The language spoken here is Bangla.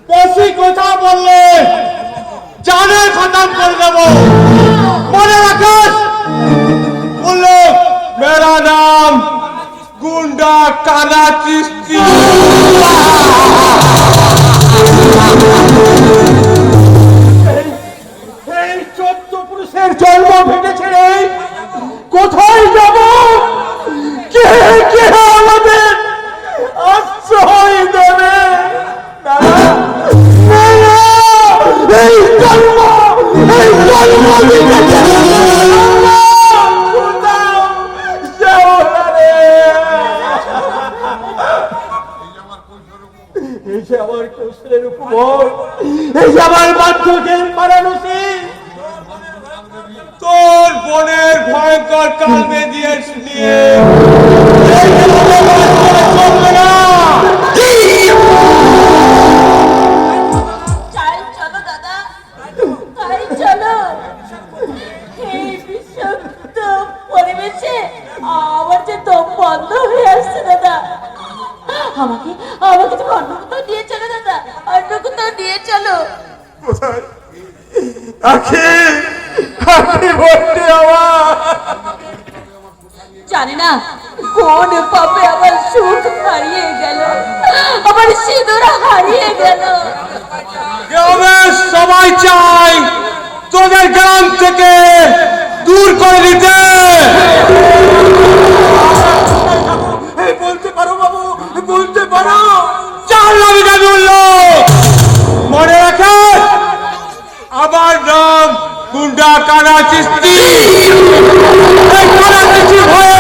বেশি কথা বললে জানে খতম করে দেব। মনে রাখিস বললো মেরা নাম গুন্ডা কানা চিস্তি। এই 14 পুরুষের জন্ম ভেঙেছে রে। কোথায় যাব? কে কে আমাদের আশ্রয় দেবে? এই জন্ম এই যে আমার কৌশলের উপর, এই যে আমার বাধ্যকের মারানুসি, তোর বোনের ভয়ঙ্কর কালবে দিয়ে নিয়ে চলবে না। চলো দাদা, চলো। এই বিষাক্ত পরিবেশে আমার যে দম বন্ধ হয়ে আসছে দাদা। আমাকে আমাকে তুমি অন্য কোথাও নিয়ে চলো দাদা, অন্য কোথাও নিয়ে চলো। জানি না কোন পাপে আমার সুখ হারিয়ে গেল, আমার সিঁদুর হারিয়ে গেল। গ্রামের সবাই চাই তোদের গ্রাম থেকে দূর করে দিতে। বলতে পারো বাবু, বলতে পারো। চার নাবিকা বলল, মনে রাখে আমার নাম গুন্ডা কানা চিস্তি। কানা চিস্তি ভয়ে